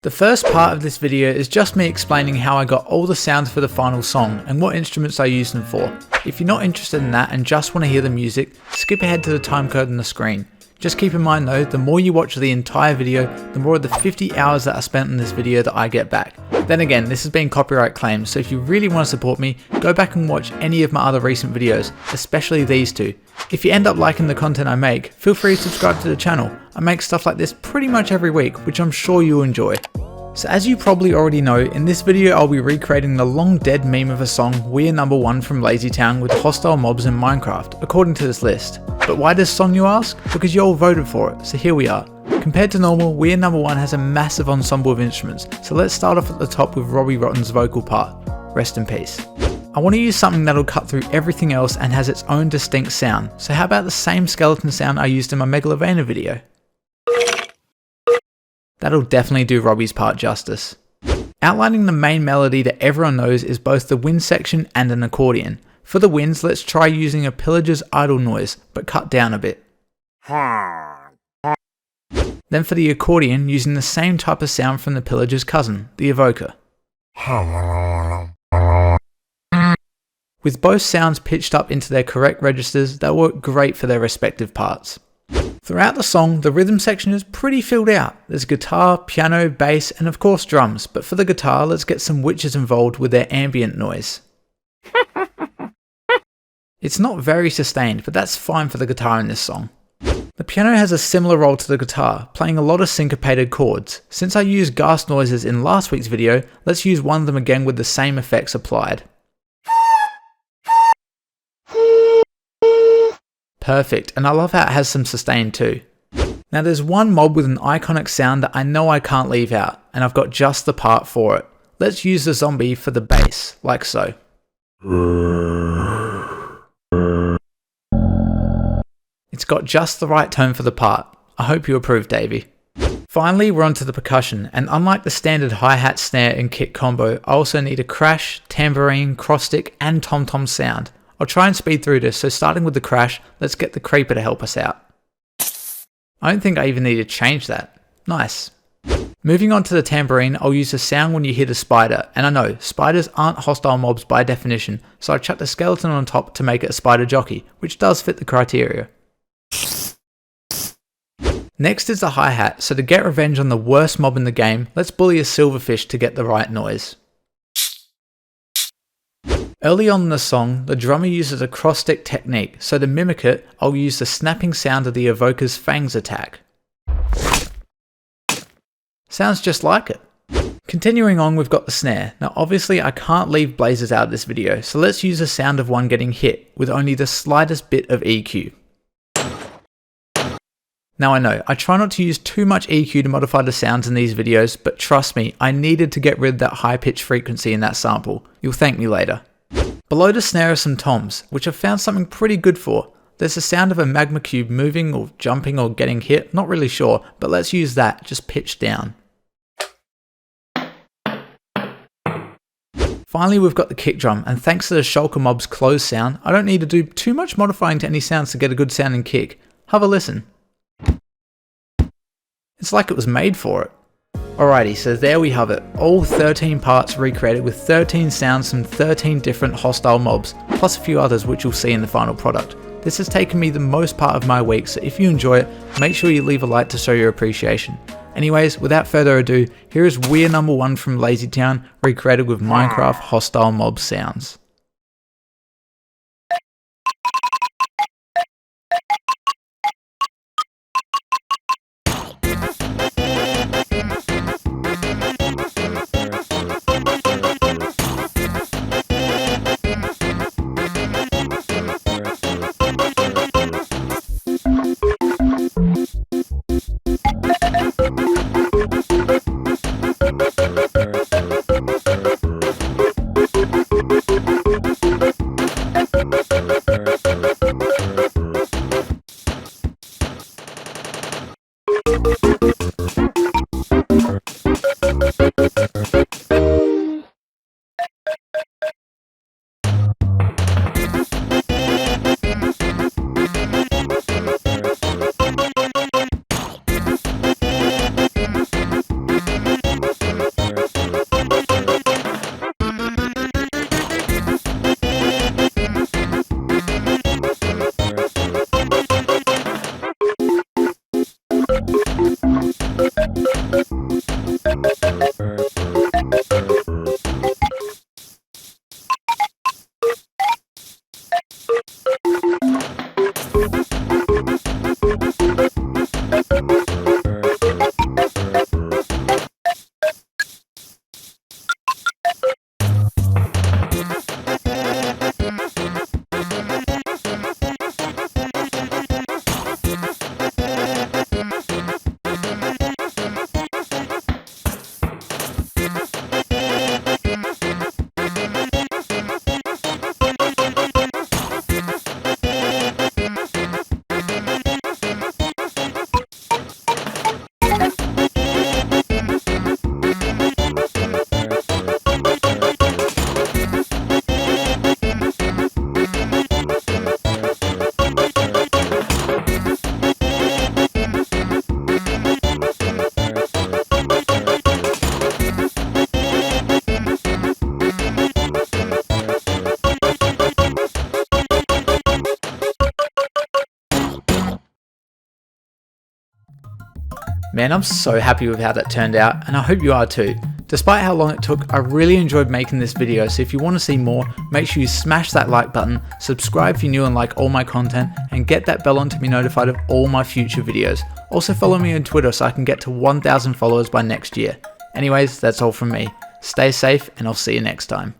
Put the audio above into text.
The first part of this video is just me explaining how I got all the sounds for the final song and what instruments I used them for. If you're not interested in that and just want to hear the music, skip ahead to the timecode on the screen. Just keep in mind though, the more you watch the entire video, the more of the 50 hours that I spent on this video that I get back. Then again, this has been copyright claimed, so if you really want to support me, go back and watch any of my other recent videos, especially these two. If you end up liking the content I make, feel free to subscribe to the channel. I make stuff like this pretty much every week, which I'm sure you'll enjoy. So as you probably already know, in this video I'll be recreating the long dead meme of a song, We're Number One from Lazy Town with hostile mobs in Minecraft, according to this list. But why this song, you ask? Because you all voted for it, so here we are. Compared to normal, We're Number One has a massive ensemble of instruments, so let's start off at the top with Robbie Rotten's vocal part. Rest in peace. I want to use something that'll cut through everything else and has its own distinct sound, so how about the same skeleton sound I used in my Megalovania video? That'll definitely do Robbie's part justice. Outlining the main melody that everyone knows is both the wind section and an accordion. For the winds, let's try using a pillager's idle noise, but cut down a bit. Then for the accordion, using the same type of sound from the pillager's cousin, the evoker. With both sounds pitched up into their correct registers, they'll work great for their respective parts. Throughout the song, the rhythm section is pretty filled out. There's guitar, piano, bass, and of course drums, but for the guitar, let's get some witches involved with their ambient noise. It's not very sustained, but that's fine for the guitar in this song. The piano has a similar role to the guitar, playing a lot of syncopated chords. Since I used gas noises in last week's video, let's use one of them again with the same effects applied. Perfect, and I love how it has some sustain too. Now there's one mob with an iconic sound that I know I can't leave out, and I've got just the part for it. Let's use the zombie for the bass, like so. It's got just the right tone for the part. I hope you approve, Davey. Finally, we're onto the percussion, and unlike the standard hi-hat, snare and kick combo, I also need a crash, tambourine, cross stick and tom-tom sound. I'll try and speed through this, so starting with the crash, let's get the creeper to help us out. I don't think I even need to change that. Nice. Moving on to the tambourine, I'll use the sound when you hit a spider, and I know, spiders aren't hostile mobs by definition, so I chucked a skeleton on top to make it a spider jockey, which does fit the criteria. Next is the hi-hat, so to get revenge on the worst mob in the game, let's bully a silverfish to get the right noise. Early on in the song, the drummer uses a cross-stick technique, so to mimic it, I'll use the snapping sound of the evoker's fangs attack. Sounds just like it. Continuing on, we've got the snare. Now obviously I can't leave blazers out of this video, so let's use the sound of one getting hit, with only the slightest bit of EQ. Now I know, I try not to use too much EQ to modify the sounds in these videos, but trust me, I needed to get rid of that high-pitched frequency in that sample. You'll thank me later. Below the snare are some toms, which I've found something pretty good for. There's the sound of a magma cube moving or jumping or getting hit, not really sure, but let's use that, just pitched down. Finally, we've got the kick drum, and thanks to the shulker mob's close sound, I don't need to do too much modifying to any sounds to get a good sounding kick. Have a listen. It's like it was made for it. Alrighty, so there we have it, all 13 parts recreated with 13 sounds from 13 different hostile mobs, plus a few others which you'll see in the final product. This has taken me the most part of my week, so if you enjoy it, make sure you leave a like to show your appreciation. Anyways, without further ado, here is We're Number One from Lazy Town, recreated with Minecraft hostile mob sounds. Man, I'm so happy with how that turned out, and I hope you are too. Despite how long it took, I really enjoyed making this video, so if you want to see more, make sure you smash that like button, subscribe if you're new and like all my content, and get that bell on to be notified of all my future videos. Also follow me on Twitter so I can get to 1,000 followers by next year. Anyways, that's all from me. Stay safe, and I'll see you next time.